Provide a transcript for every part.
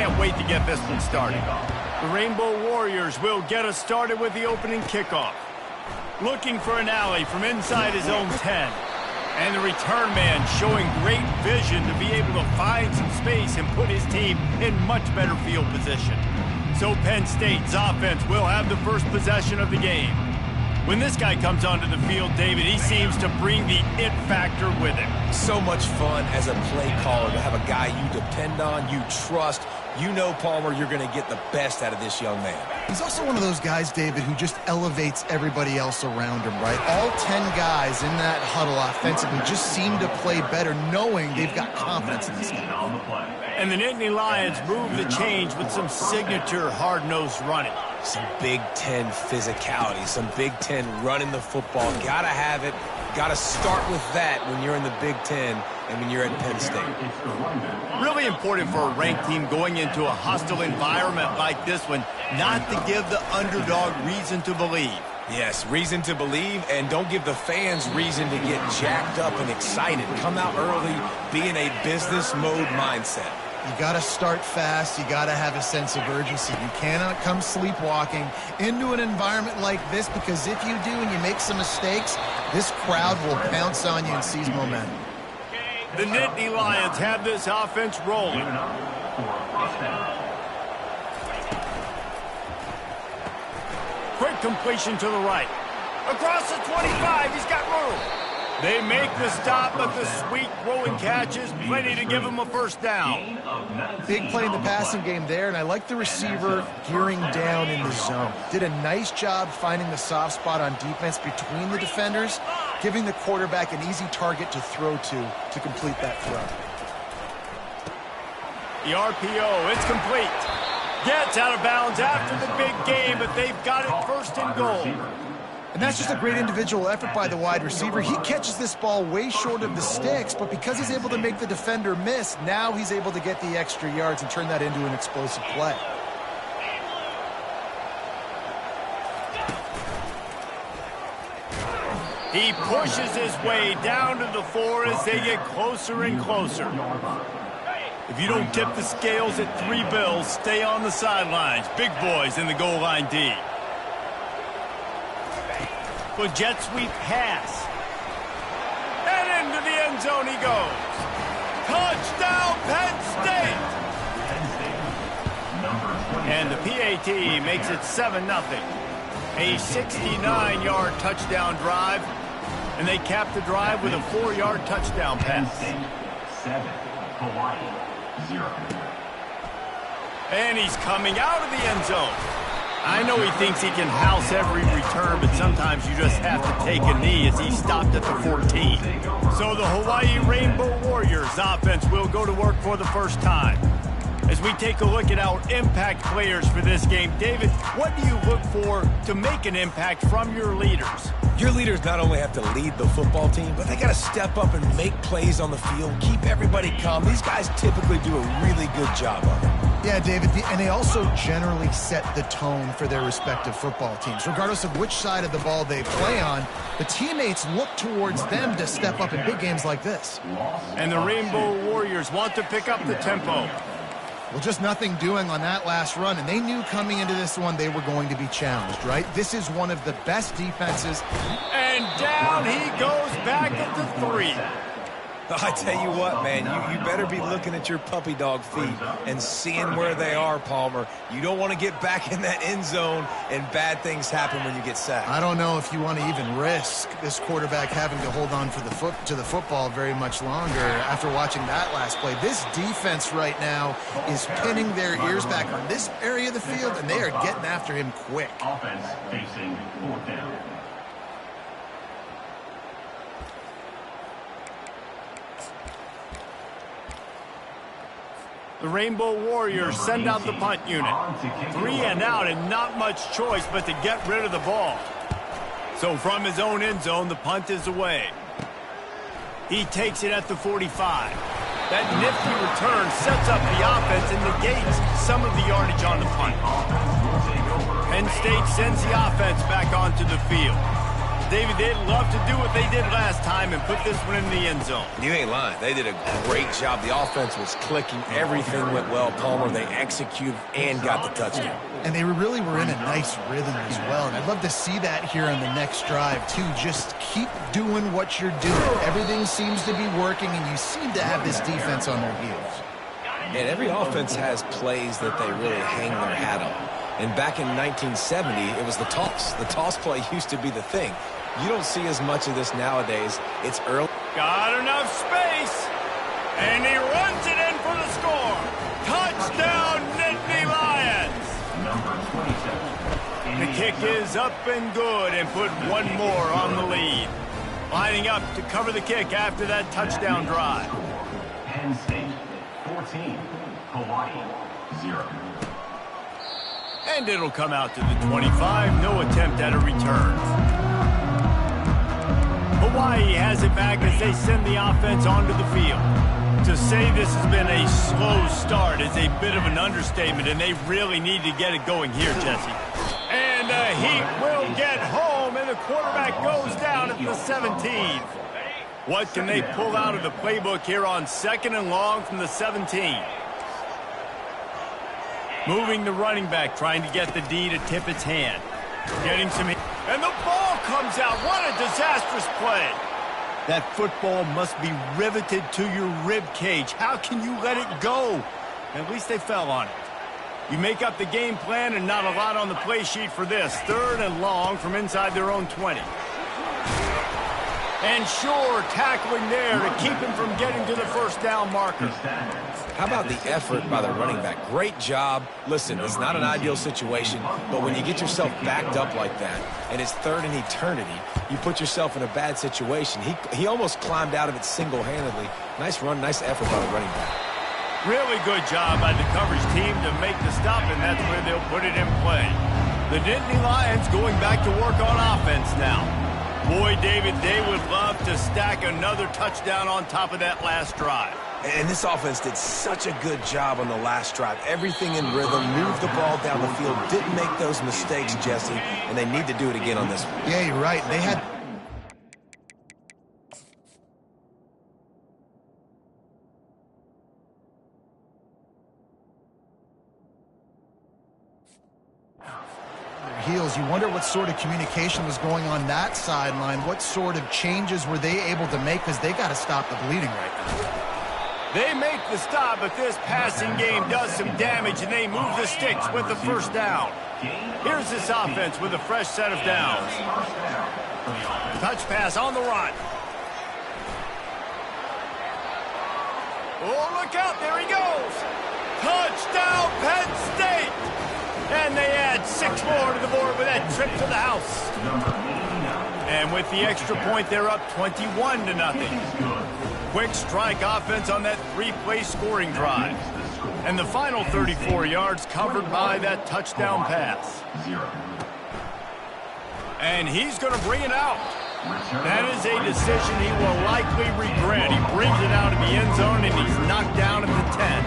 can't wait to get this one started. The Rainbow Warriors will get us started with the opening kickoff. Looking for an alley from inside his own 10. And the return man showing great vision to be able to find some space and put his team in much better field position. So Penn State's offense will have the first possession of the game. When this guy comes onto the field, David, he seems to bring the it factor with him. So much fun as a play caller to have a guy you depend on, you trust. You know, Palmer, you're going to get the best out of this young man. He's also one of those guys, David, who just elevates everybody else around him, right? All 10 guys in that huddle offensively just seem to play better knowing they've got confidence in this guy. And the Nittany Lions move the change with some signature hard-nosed running. Some Big Ten physicality, some Big Ten running the football. Gotta have it. Gotta start with that when you're in the Big Ten and when you're at Penn State. Really important for a ranked team going into a hostile environment like this one, not to give the underdog reason to believe. Yes, reason to believe, and don't give the fans reason to get jacked up and excited. Come out early, be in a business mode mindset. You got to start fast. You got to have a sense of urgency. You cannot come sleepwalking into an environment like this, because if you do and you make some mistakes, this crowd will pounce on you and seize momentum. The Nittany Lions have this offense rolling. Quick completion to the right. Across the 25, he's got room. They make the stop, but the sweet throwing catch is plenty to give him a first down. Big play in the passing game there, and I like the receiver gearing down in the zone. Did a nice job finding the soft spot on defense between the defenders, giving the quarterback an easy target to throw to complete that throw. The RPO, it's complete. Gets out of bounds after the big game, but they've got it first and goal. And that's just a great individual effort by the wide receiver. He catches this ball way short of the sticks, but because he's able to make the defender miss, now he's able to get the extra yards and turn that into an explosive play. He pushes his way down to the 4 as they get closer and closer. If you don't tip the scales at 3 bills, stay on the sidelines. Big boys in the goal line D. With jet sweep pass. And into the end zone he goes. Touchdown, Penn State! And the PAT makes it 7-0. A 69-yard touchdown drive. And they cap the drive with a 4-yard touchdown pass. 7, Hawaii, 0. And he's coming out of the end zone. I know he thinks he can house every return, but sometimes you just have to take a knee as he stopped at the 14. So the Hawaii Rainbow Warriors offense will go to work for the first time. As we take a look at our impact players for this game, David, what do you look for to make an impact from your leaders? Your leaders not only have to lead the football team, but they got to step up and make plays on the field, keep everybody calm. These guys typically do a really good job of it. Yeah, David, and they also generally set the tone for their respective football teams. Regardless of which side of the ball they play on, the teammates look towards them to step up in big games like this. And the Rainbow Warriors want to pick up the tempo. Well, just nothing doing on that last run, and they knew coming into this one they were going to be challenged, right? This is one of the best defenses. And down he goes back at the 3. I tell you what, man, you better be looking at your puppy dog feet and seeing where they are, Palmer. You don't want to get back in that end zone and bad things happen when you get sacked. I don't know if you want to even risk this quarterback having to hold on to the football very much longer after watching that last play. This defense right now is pinning their ears back on this area of the field, and they are getting after him quick. Offense facing 4th down. The Rainbow Warriors send out the punt unit. 3 and out, and not much choice but to get rid of the ball. So from his own end zone, the punt is away. He takes it at the 45. That nifty return sets up the offense and negates some of the yardage on the punt. Penn State sends the offense back onto the field. David, they'd love to do what they did last time and put this one in the end zone. You ain't lying. They did a great job. The offense was clicking. Everything went well, Palmer. They executed and got the touchdown. And they really were in a nice rhythm as well. And I'd love to see that here on the next drive, too. Just keep doing what you're doing. Everything seems to be working, and you seem to have this defense on their heels. And every offense has plays that they really hang their hat on. And back in 1970, it was the toss. The toss play used to be the thing. You don't see as much of this nowadays. It's early. Got enough space. And he runs it in for the score. Touchdown, Nittany Lions. Number 27. The kick is up and good and put one more on the lead. Lining up to cover the kick after that touchdown drive. Penn State 14. Hawaii 0. And it'll come out to the 25. No attempt at a return. Hawaii has it back as they send the offense onto the field. To say this has been a slow start is a bit of an understatement, and they really need to get it going here, Jesse. And the Heat will get home, and the quarterback goes down at the 17. What can they pull out of the playbook here on 2nd and long from the 17? Moving the running back, trying to get the D to tip its hand. Getting some... And the ball comes out. What a disastrous play. That football must be riveted to your rib cage. How can you let it go? At least they fell on it. You make up the game plan and not a lot on the play sheet for this. 3rd and long from inside their own 20. And sure, tackling there to keep him from getting to the first down marker. How about the effort by the running back? Great job. Listen, it's not an ideal situation, but when you get yourself backed up like that, and it's 3rd and eternity, you put yourself in a bad situation. He almost climbed out of it single-handedly. Nice run, nice effort by the running back. Really good job by the coverage team to make the stop, and that's where they'll put it in play. The Nittany Lions going back to work on offense now. Boy, David, they would love to stack another touchdown on top of that last drive. And this offense did such a good job on the last drive. Everything in rhythm, moved the ball down the field, didn't make those mistakes, Jesse, and they need to do it again on this one. Yeah, you're right. They had... heels. You wonder what sort of communication was going on that sideline. What sort of changes were they able to make, because they got to stop the bleeding right now. They make the stop, but this passing game does some damage, and they move the sticks with the first down. Here's this offense with a fresh set of downs. Touch pass on the run. Oh, look out. There he goes. Touchdown, Penn State. And they add 6 more to the board with that trip to the house. And with the extra point, they're up 21-0. Quick strike offense on that 3-play scoring drive. And the final 34 yards covered by that touchdown pass. And he's going to bring it out. That is a decision he will likely regret. He brings it out of the end zone, and he's knocked down at the 10.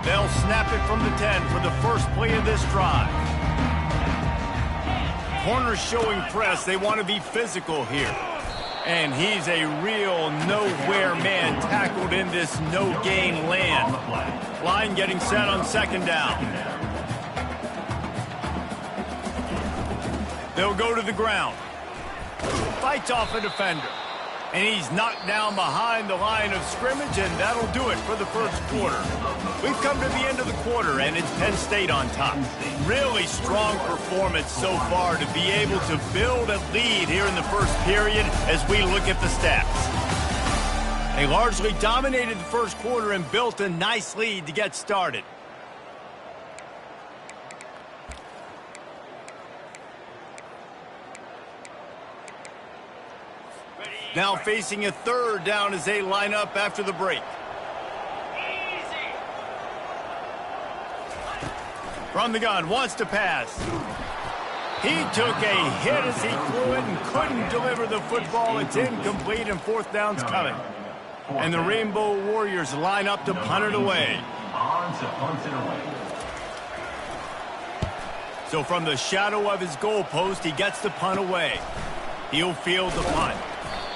They'll snap it from the 10 for the first play of this drive. Corners showing press. They want to be physical here. And he's a real nowhere man tackled in this no-gain land. Line getting set on 2nd down. They'll go to the ground. Fights off a defender. And he's knocked down behind the line of scrimmage, and that'll do it for the first quarter. We've come to the end of the quarter, and it's Penn State on top. Really strong performance so far to be able to build a lead here in the first period as we look at the stats. They largely dominated the first quarter and built a nice lead to get started. Now facing a 3rd down as they line up after the break. From the gun, wants to pass. He took a hit as he threw it and couldn't deliver the football. It's incomplete, and 4th down's coming. And the Rainbow Warriors line up to punt it away. On to punt it away. So from the shadow of his goalpost, he gets the punt away. He'll field the punt.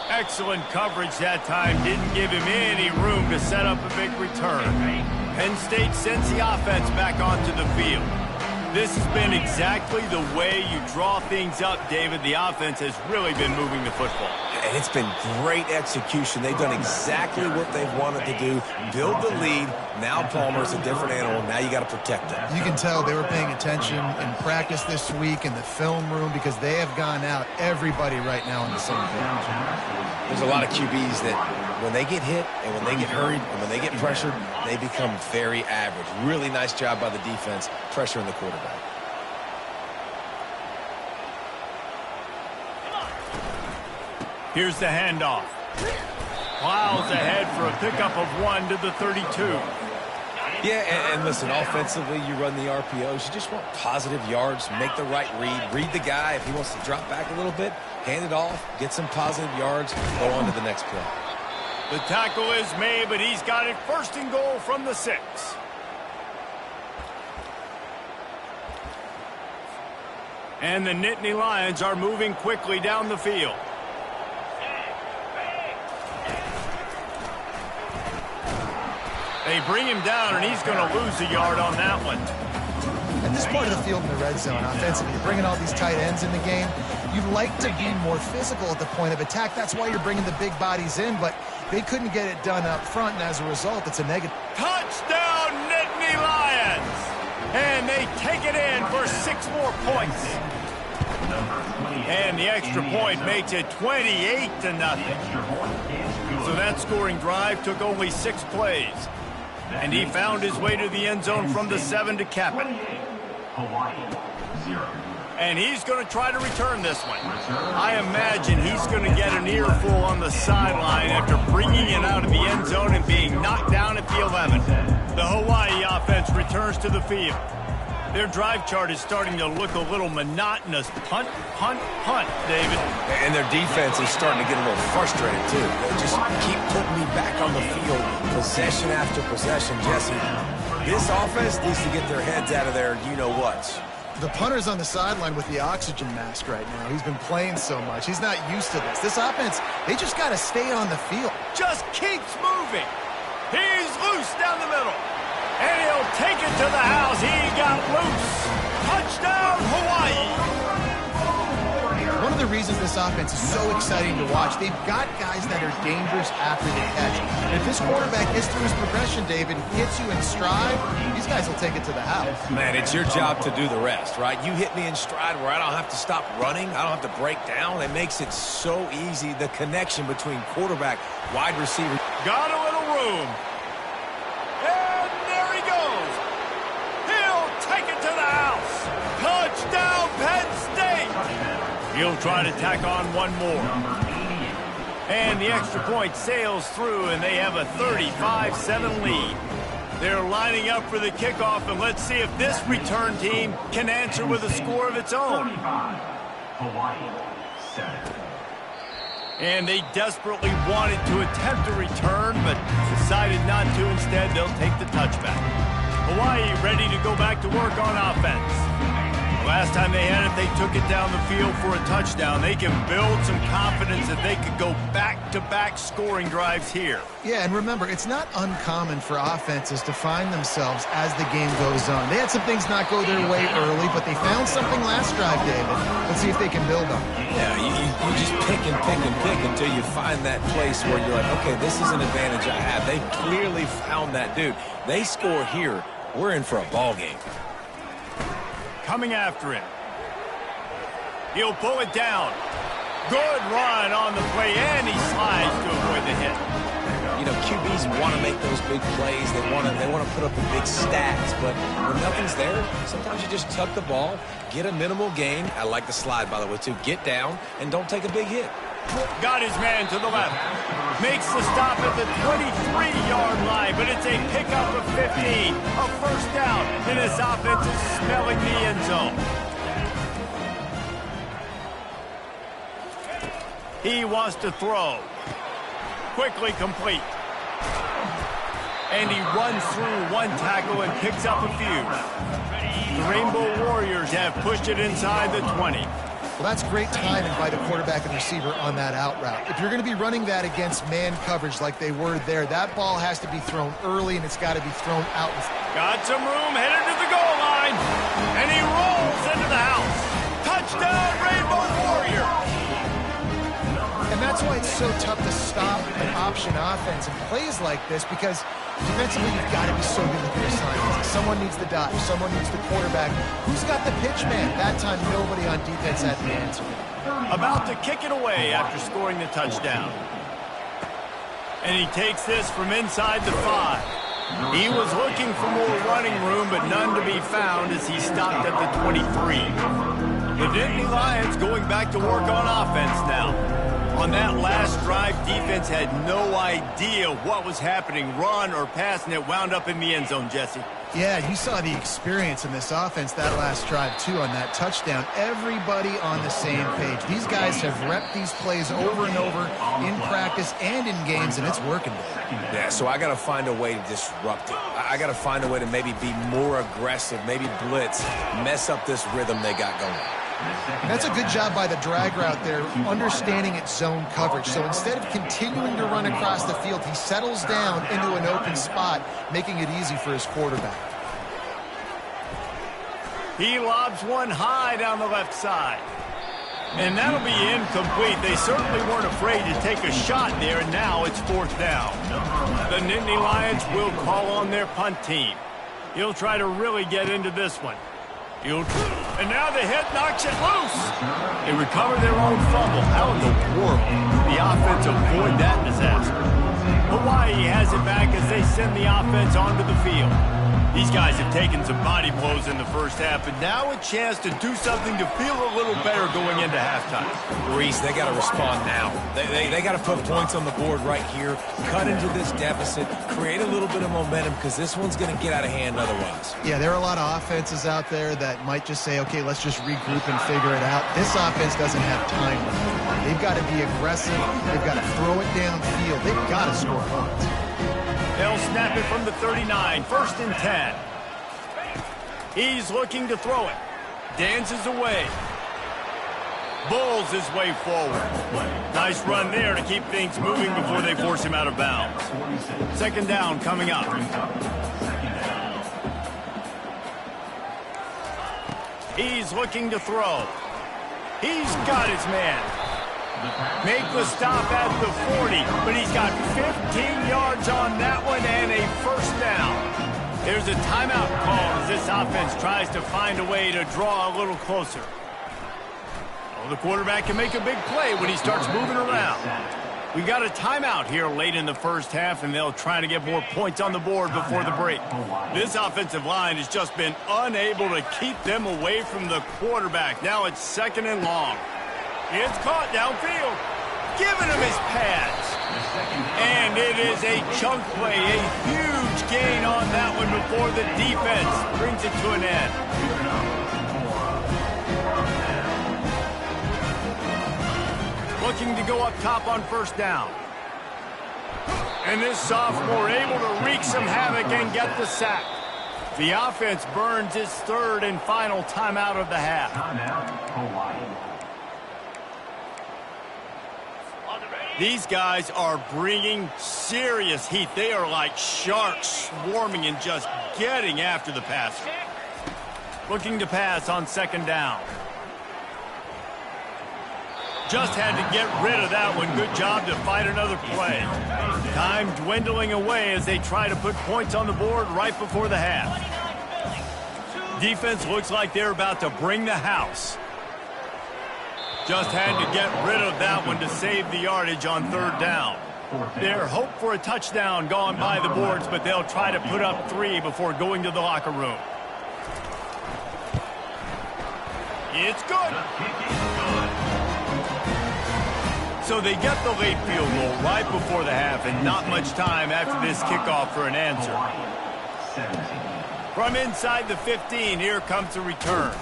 Excellent coverage that time. Didn't give him any room to set up a big return. Penn State sends the offense back onto the field. This has been exactly the way you draw things up, David. The offense has really been moving the football. And it's been great execution. They've done exactly what they've wanted to do. Build the lead. Now Palmer's a different animal. Now you got to protect him. You can tell they were paying attention in practice this week in the film room because they have gone out everybody right now on the same page. There's a lot of QBs that when they get hit and when they get hurried and when they get pressured, they become very average. Really nice job by the defense pressuring the quarterback. Here's the handoff. Plows ahead for a pickup of 1 to the 32. Yeah, and listen, offensively, you run the RPOs. You just want positive yards, make the right read the guy. If he wants to drop back a little bit, hand it off, get some positive yards, go on to the next play. The tackle is made, but he's got it first and goal from the 6. And the Nittany Lions are moving quickly down the field. They bring him down, and he's going to lose a yard on that one. And this part of the field in the red zone, offensively, you're bringing all these tight ends in the game. You'd like to be more physical at the point of attack. That's why you're bringing the big bodies in, but they couldn't get it done up front, and as a result, it's a negative. Touchdown, Nittany Lions! And they take it in for 6 more points. And the extra point makes it 28-0. So that scoring drive took only 6 plays. And he found his way to the end zone from the 7 to cap it. And he's going to try to return this one. I imagine he's going to get an earful on the sideline after bringing it out of the end zone and being knocked down at the 11. The Hawaii offense returns to the field. Their drive chart is starting to look a little monotonous. Punt, punt, punt, David. And their defense is starting to get a little frustrated, too. They just keep putting me back on the field, possession after possession. Jesse, this offense needs to get their heads out of their you-know-whats. The punter's on the sideline with the oxygen mask right now. He's been playing so much. He's not used to this. This offense, they just got to stay on the field. Just keeps moving. He's loose down the middle. And he'll take it to the house. He got loose. Touchdown, Hawaii. One of the reasons this offense is so exciting to watch, they've got guys that are dangerous after the catch. And if this quarterback gets through his progression, David, hits you in stride, these guys will take it to the house. Man, it's your job to do the rest, right? You hit me in stride where I don't have to stop running. I don't have to break down. It makes it so easy, the connection between quarterback, wide receiver. Got a little room. And there he goes. He'll take it to the house. Touchdown, Penn State. He'll try to tack on one more. And the extra point sails through, and they have a 35-7 lead. They're lining up for the kickoff, and let's see if this return team can answer with a score of its own. Hawaii 7. And they desperately wanted to attempt a return, but decided not to. Instead, they'll take the touchback. Hawaii ready to go back to work on offense. Last time they had it, they took it down the field for a touchdown. They can build some confidence that they could go back-to-back scoring drives here. Yeah, and remember, it's not uncommon for offenses to find themselves as the game goes on. They had some things not go their way early, but they found something last drive, David. Let's see if they can build on it. Yeah, you just pick and pick and pick until you find that place where you're like, okay, this is an advantage I have. They clearly found that dude. They score here, we're in for a ball game. Coming after him. He'll pull it down. Good run on the play, and he slides to avoid the hit. You know, QBs want to make those big plays. They want to put up the big stats, but when nothing's there, sometimes you just tuck the ball, get a minimal gain. I like the slide, by the way, too. Get down and don't take a big hit. Got his man to the left. Makes the stop at the 23-yard line, but it's a pickup of 15. A first down, and this offense is smelling the end zone. He wants to throw. Quickly complete. And he runs through one tackle and picks up a few. The Rainbow Warriors have pushed it inside the 20. Well, that's great timing by the quarterback and receiver on that out route. If you're going to be running that against man coverage like they were there, that ball has to be thrown early, and it's got to be thrown out. Got some room, headed to the goal line, and he rolls into the house. Touchdown, Rainbow Warriors! And that's why it's so tough to stop an option offense in plays like this, because defensively you've got to be so good with your assignments. Someone needs the dot, someone needs the quarterback. Who's got the pitch man? That time nobody on defense had the answer. About to kick it away after scoring the touchdown. And he takes this from inside the 5. He was looking for more running room, but none to be found as he stopped at the 23. The Nittany Lions going back to work on offense now. On that last drive, defense had no idea what was happening, run or pass, and it wound up in the end zone, Jesse. Yeah, you saw the experience in this offense that last drive, too, on that touchdown. Everybody on the same page. These guys have repped these plays over and over in practice and in games, and it's working. Yeah, so I got to find a way to disrupt it. I got to find a way to maybe be more aggressive, maybe blitz, mess up this rhythm they got going. That's a good job by the drag route there, understanding its zone coverage. So instead of continuing to run across the field, he settles down into an open spot, making it easy for his quarterback. He lobs one high down the left side. And that'll be incomplete. They certainly weren't afraid to take a shot there, and now it's 4th down. The Nittany Lions will call on their punt team. He'll try to really get into this one. And now the hit knocks it loose. They recover their own fumble. How in the world did the offense avoid that disaster? Hawaii has it back as they send the offense onto the field. These guys have taken some body blows in the first half, but now a chance to do something to feel a little better going into halftime. Reese, they got to respond now. They got to put points on the board right here, cut into this deficit, create a little bit of momentum, because this one's going to get out of hand otherwise. Yeah, there are a lot of offenses out there that might just say, okay, let's just regroup and figure it out. This offense doesn't have time. They've got to be aggressive. They've got to throw it downfield. They've got to score points. They'll snap it from the 39, 1st and 10. He's looking to throw it. Dances away. Bulls his way forward. Nice run there to keep things moving before they force him out of bounds. 2nd down coming up. He's looking to throw. He's got his man. Make the stop at the 40, but he's got 15 yards on that one and a 1st down. There's a timeout call as this offense tries to find a way to draw a little closer. Oh, the quarterback can make a big play when he starts moving around. We got a timeout here late in the first half, and they'll try to get more points on the board before the break. This offensive line has just been unable to keep them away from the quarterback. Now it's 2nd and long. It's caught downfield, giving him his pads. And it is a chunk play, a huge gain on that one before the defense brings it to an end. Looking to go up top on 1st down. And this sophomore able to wreak some havoc and get the sack. The offense burns its 3rd and final timeout of the half. These guys are bringing serious heat. They are like sharks swarming and just getting after the passer. Looking to pass on 2nd down. Just had to get rid of that one. Good job to fight another play. Time dwindling away as they try to put points on the board right before the half. Defense looks like they're about to bring the house. Just had to get rid of that one to save the yardage on 3rd down. Their hope for a touchdown gone by the boards, but they'll try to put up 3 before going to the locker room. It's good. So they get the late field goal right before the half, and not much time after this kickoff for an answer. From inside the 15, here comes the return.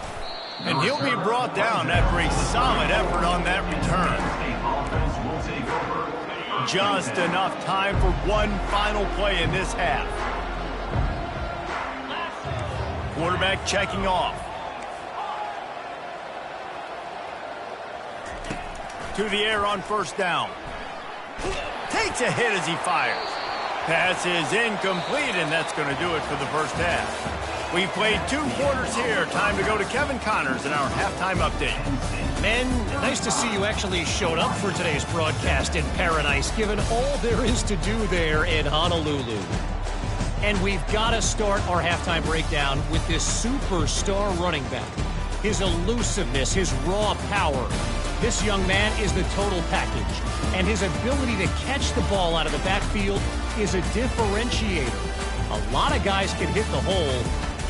And he'll be brought down after a solid effort on that return. just enough time for one final play in this half. Quarterback checking off. To the air on first down. Takes a hit as he fires. Pass is incomplete, and that's going to do it for the first half. We played 2 quarters here. Time to go to Kevin Connors in our halftime update. Men, nice to see you actually showed up for today's broadcast in paradise, given all there is to do there in Honolulu. And we've got to start our halftime breakdown with this superstar running back. His elusiveness, his raw power. This young man is the total package, and his ability to catch the ball out of the backfield is a differentiator. A lot of guys can hit the hole.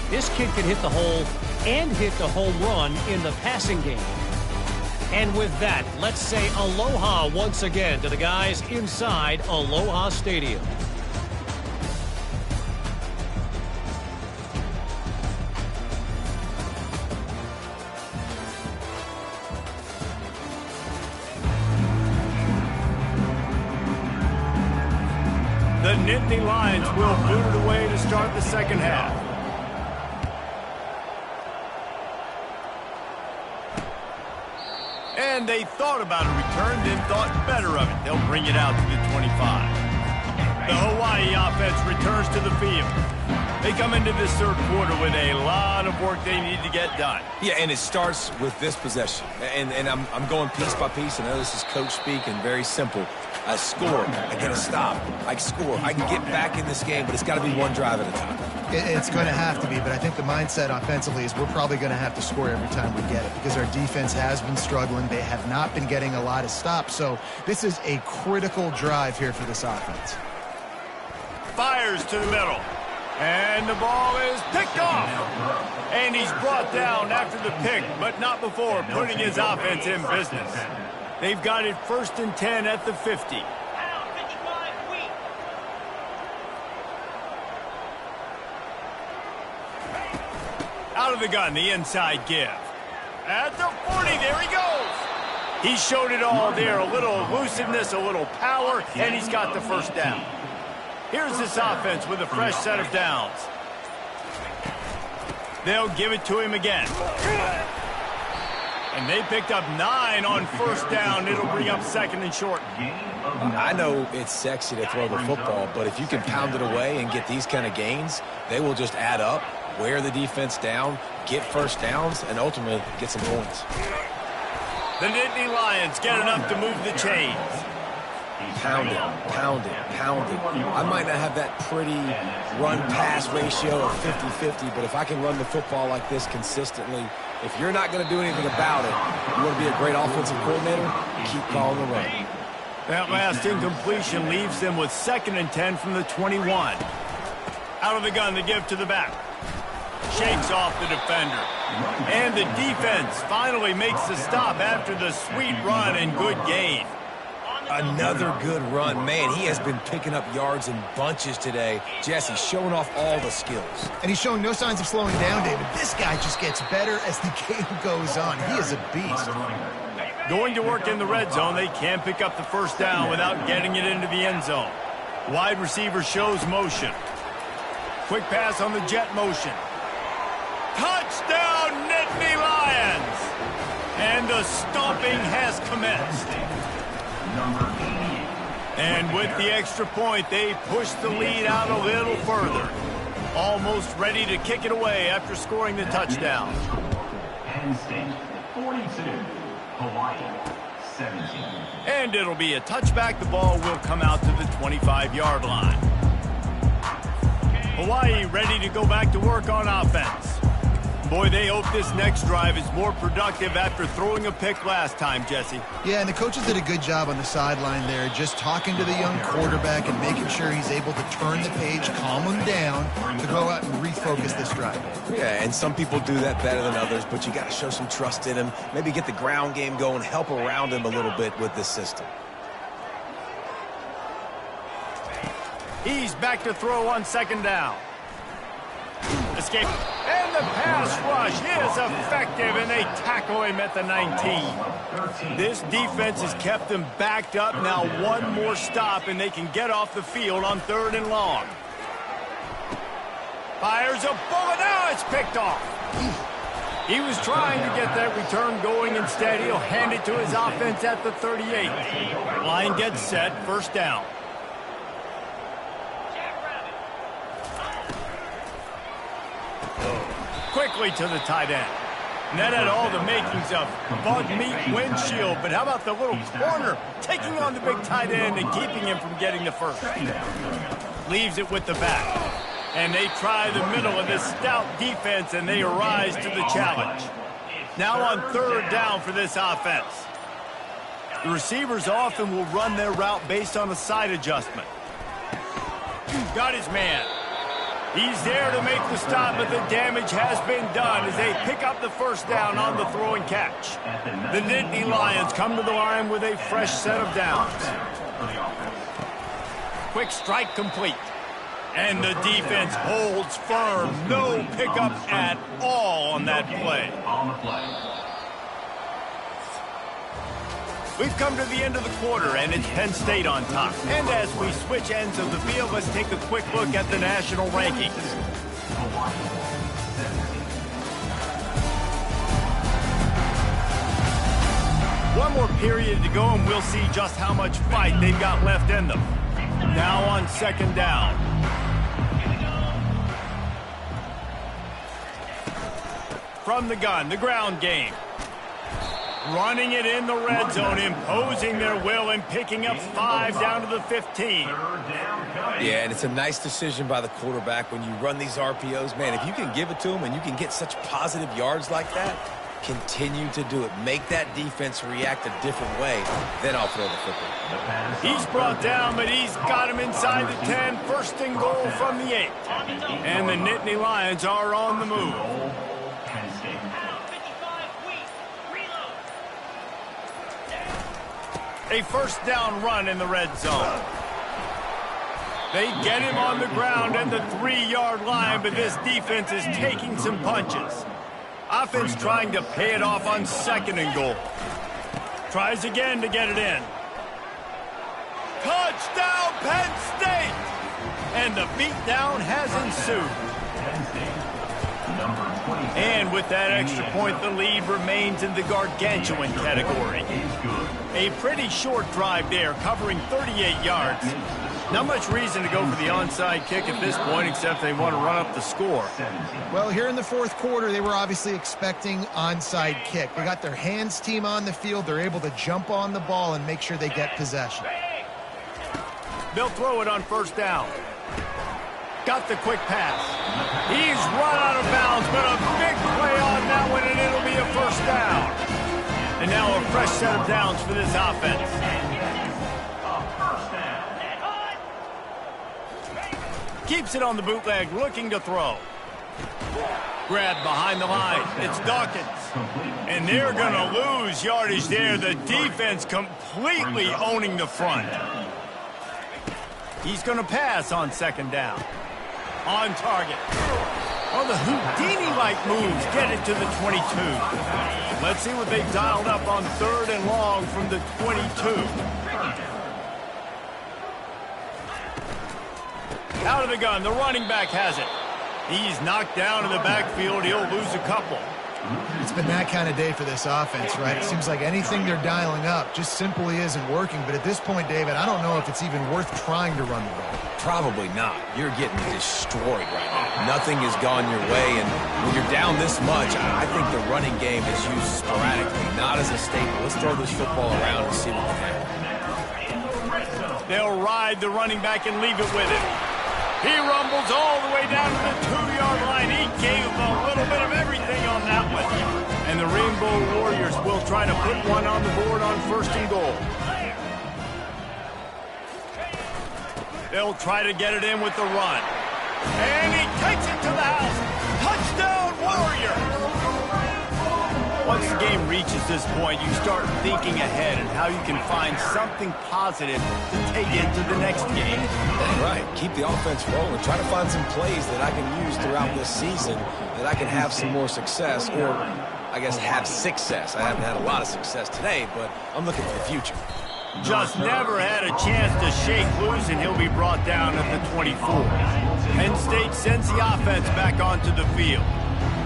This kid can hit the hole and hit the home run in the passing game. And with that, let's say aloha once again to the guys inside Aloha Stadium. The Nittany Lions will boot it away to start the second half. And they thought about a return, then thought better of it. They'll bring it out to the 25. The Hawaii offense returns to the field. They come into this third quarter with a lot of work they need to get done. Yeah, and it starts with this possession. And I'm going piece by piece. I know this is coach speak and very simple. I score, I get a stop. I score, I can get back in this game, but it's got to be one drive at a time. It's going to have to be, but I think the mindset offensively is we're probably going to have to score every time we get it because our defense has been struggling. They have not been getting a lot of stops, so this is a critical drive here for this offense. Fires to the middle. And the ball is picked off. And he's brought down after the pick, but not before putting his offense in business. They've got it 1st and 10 at the 50. Out of the gun, the inside give. At the 40, there he goes. He showed it all there, a little elusiveness, a little power, and he's got the first down. Here's this offense with a fresh set of downs. They'll give it to him again. And they picked up 9 on first down. It'll bring up 2nd and short. I know it's sexy to throw the football, but if you can pound it away and get these kind of gains, they will just add up, wear the defense down, get first downs, and ultimately get some points. The Nittany Lions get enough to move the chains. Pound it, pound it, pound it. I might not have that pretty run-pass ratio of 50-50, but if I can run the football like this consistently, if you're not going to do anything about it, you want to be a great offensive coordinator, keep calling the run. That last incompletion leaves them with 2nd and 10 from the 21. Out of the gun, the give to the back. Shakes off the defender. And the defense finally makes the stop after the sweet run and good gain. Another good run. Man, he has been picking up yards in bunches today. Jesse, showing off all the skills. And he's showing no signs of slowing down, David. This guy just gets better as the game goes on. He is a beast. Going to work in the red zone, they can't pick up the first down without getting it into the end zone. Wide receiver shows motion. Quick pass on the jet motion. Touchdown, Nittany Lions! And the stomping has commenced. And with the extra point, they push the lead out a little further. Almost ready to kick it away after scoring the touchdown. Penn State 42, Hawaii 17. And it'll be a touchback. The ball will come out to the 25-yard line. Hawaii ready to go back to work on offense. Boy, they hope this next drive is more productive after throwing a pick last time, Jesse. Yeah, and the coaches did a good job on the sideline there, just talking to the young quarterback and making sure he's able to turn the page, calm him down, to go out and refocus this drive. Yeah, and some people do that better than others, but you got to show some trust in him, maybe get the ground game going, help around him a little bit with this system. He's back to throw on 2nd down. The escape. And the pass rush is effective, and they tackle him at the 19. This defense has kept them backed up. Now one more stop, and they can get off the field on 3rd and long. Fires a bullet. Now it's picked off. He was trying to get that return going. Instead, he'll hand it to his offense at the 38. Line gets set. 1st down. Quickly to the tight end. And that had all the makings of bug meat windshield. But how about the little corner taking on the big tight end and keeping him from getting the first? Leaves it with the back. And they try the middle of this stout defense, and they rise to the challenge. Now on 3rd down for this offense. The receivers often will run their route based on a side adjustment. Got his man. He's there to make the stop, but the damage has been done as they pick up the 1st down on the throw and catch. The Nittany Lions come to the line with a fresh set of downs. Quick strike complete. And the defense holds firm. No pickup at all on that play. We've come to the end of the quarter, and it's Penn State on top. And as we switch ends of the field, let's take a quick look at the national rankings. One more period to go, and we'll see just how much fight they've got left in them. Now on 2nd down. From the gun, the ground game. Running it in the red zone, imposing their will and picking up 5 down to the 15. Yeah, and it's a nice decision by the quarterback when you run these RPOs. Man, if you can give it to them and you can get such positive yards like that, continue to do it. Make that defense react a different way, then I'll throw the football. He's brought down, but he's got him inside the 10. 1st and goal from the 8. And the Nittany Lions are on the move. A 1st down run in the red zone. They get him on the ground at the 3-yard line, but this defense is taking some punches. Offense trying to pay it off on 2nd and goal. Tries again to get it in. Touchdown, Penn State! And the beatdown has ensued. And with that extra point, the lead remains in the gargantuan category. A pretty short drive there, covering 38 yards. Not much reason to go for the onside kick at this point, except they want to run up the score. Well, here in the 4th quarter, they were obviously expecting onside kick. They got their hands team on the field. They're able to jump on the ball and make sure they get possession. They'll throw it on 1st down. Got the quick pass. He's run out of bounds, but a big play on that one, and it'll be a 1st down. And now a fresh set of downs for this offense. Keeps it on the bootleg, looking to throw. Grabbed behind the line. It's Dawkins. And they're going to lose yardage there. The defense completely owning the front. He's going to pass on 2nd down. On target. Oh, the Houdini-like moves get it to the 22. Let's see what they've dialed up on 3rd and long from the 22. Out of the gun, the running back has it. He's knocked down in the backfield. He'll lose a couple. It's been that kind of day for this offense, right? It seems like anything they're dialing up just simply isn't working. But at this point, David, I don't know if it's even worth trying to run the ball. Probably not. You're getting destroyed right now. Nothing has gone your way, and when you're down this much, I think the running game is used sporadically, not as a staple. Let's throw this football around and see what can happen. They'll ride the running back and leave it with him. He rumbles all the way down to the 2-yard line. He gave a little bit of everything on that one. And the Rainbow Warriors will try to put one on the board on 1st and goal. They'll try to get it in with the run. And he takes it to the house. Touchdown, Warriors! Once the game reaches this point, you start thinking ahead and how you can find something positive to take into the next game. Right. keep the offense rolling. Try to find some plays that I can use throughout this season that I can have some more success, or I guess have success. I haven't had a lot of success today, but I'm looking for the future. Just never had a chance to shake loose, and he'll be brought down at the 24. Penn State sends the offense back onto the field.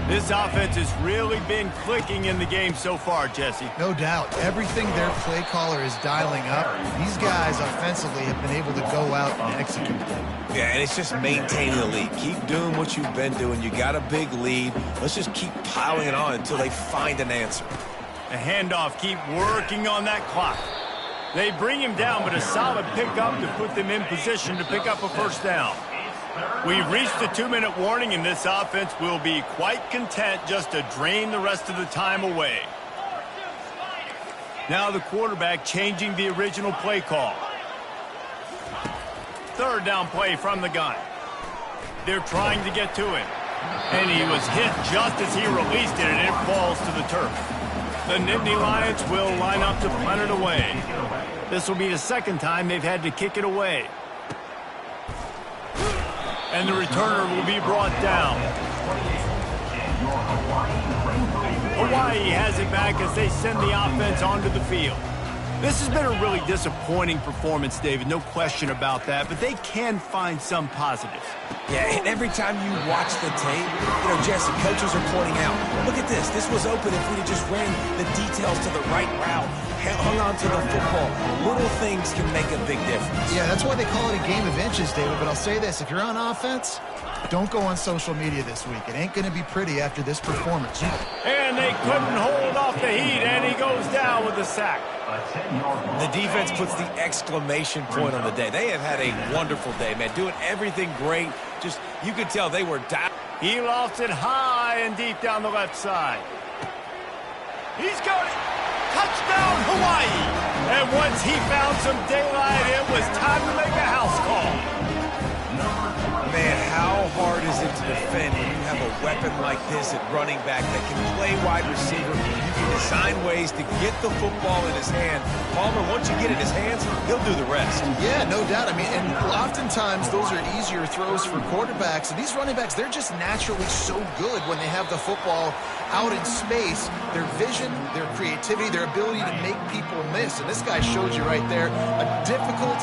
This offense has really been clicking in the game so far, Jesse. No doubt. Everything their play caller is dialing up, these guys offensively have been able to go out and execute. Yeah, and it's just maintaining the lead. Keep doing what you've been doing. You got a big lead. Let's just keep piling it on until they find an answer. The handoff, keep working on that clock. They bring him down, but a solid pickup to put them in position to pick up a first down. We've reached the 2-minute warning, and this offense will be quite content just to drain the rest of the time away. Now the quarterback changing the original play call. Third down play from the gun. They're trying to get to him. And he was hit just as he released it, and it falls to the turf. The Nittany Lions will line up to punt it away. This will be the second time they've had to kick it away. And the returner will be brought down. Hawaii has it back as they send the offense onto the field. This has been a really disappointing performance, David, no question about that, but they can find some positives. Yeah, and every time you watch the tape, Jesse, coaches are pointing out, look at this. This was open if we'd have just ran the details to the right route, hung on to the football. Little things can make a big difference. Yeah, that's why they call it a game of inches, David, but I'll say this. If you're on offense, don't go on social media this week. It ain't going to be pretty after this performance. And they couldn't hold off the heat, and he goes down with the sack. The defense puts the exclamation point on the day. They have had a wonderful day, man. Doing everything great. Just, you could tell they were down. He lofts it high and deep down the left side. He's got it. Touchdown, Hawaii. And once he found some daylight, it was time to make a house call. Man, how hard is it to defend when you have a weapon like this at running back that can play wide receiver? You can design ways to get the football in his hand. Palmer, once you get it in his hands, he'll do the rest. Yeah, no doubt. I mean, and oftentimes those are easier throws for quarterbacks. And these running backs, they're just naturally so good when they have the football out in space. Their vision, their creativity, their ability to make people miss. And this guy showed you right there a difficult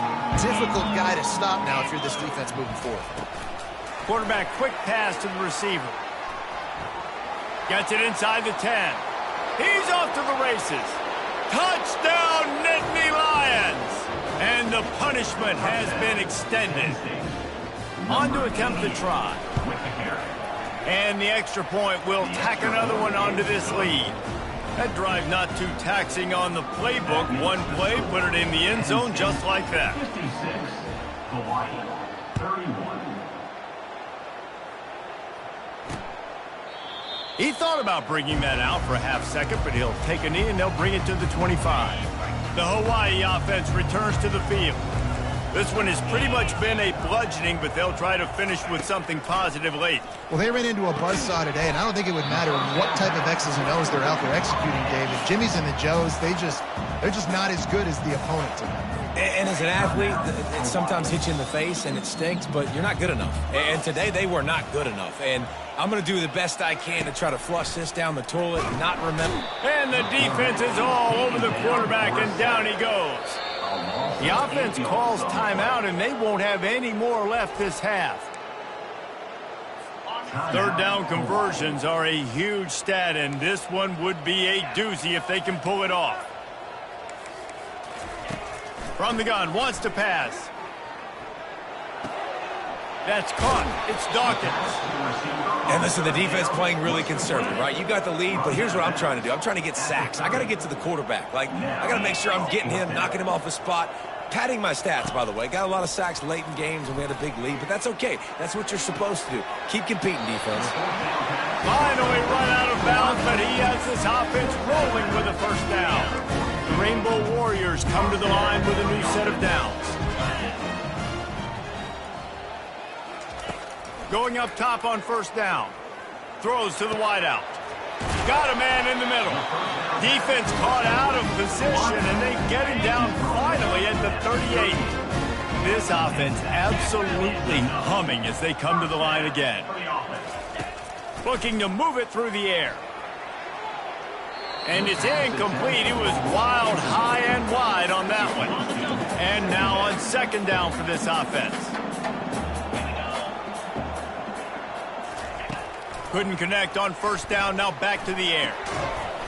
guy to stop now if you're this defense moving forward. Quarterback quick pass to the receiver. Gets it inside the 10. He's off to the races. Touchdown, Nittany Lions! And the punishment has been extended. On to attempt the try. And the extra point will tack another one onto this lead. That drive not too taxing on the playbook. One play, put it in the end zone just like that. 56, Hawaii, 31. He thought about bringing that out for a half second, but he'll take a knee and they'll bring it to the 25. The Hawaii offense returns to the field. This one has pretty much been a bludgeoning, but they'll try to finish with something positive late. Well, they ran into a buzzsaw today, and I don't think it would matter what type of X's and O's they're out there executing, David. Jimmy's and the Joes, they're just not as good as the opponent to them. And as an athlete, it sometimes hits you in the face and it stinks, but you're not good enough. And today they were not good enough. And I'm going to do the best I can to try to flush this down the toilet and not remember. And the defense is all over the quarterback, and down he goes. The offense calls timeout, and they won't have any more left this half. Third down conversions are a huge stat, and this one would be a doozy if they can pull it off. From the gun, wants to pass. That's caught. It's Dawkins. And listen, the defense playing really conservative, right? You got the lead, but here's what I'm trying to do. I'm trying to get sacks. I got to get to the quarterback. I got to make sure I'm getting him, knocking him off his spot. Padding my stats, by the way. Got a lot of sacks late in games, and we had a big lead, but that's okay. That's what you're supposed to do. Keep competing, defense. Finally run out of bounds, but he has this offense rolling with a first down. The Rainbow Warriors come to the line with a new set of downs. Going up top on first down. Throws to the wideout. Got a man in the middle. Defense caught out of position, and they get him down finally at the 38. this offense absolutely humming as they come to the line again. Looking to move it through the air. And it's incomplete. It was wild, high and wide on that one. And now on second down for this offense. Couldn't connect on first down, now back to the air.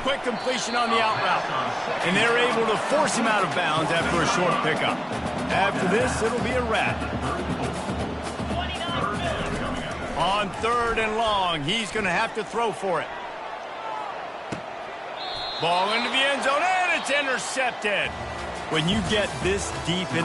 Quick completion on the out route. And they're able to force him out of bounds after a short pickup. After this, it'll be a wrap. On third and long, he's going to have to throw for it. Ball into the end zone, and it's intercepted. When you get this deep in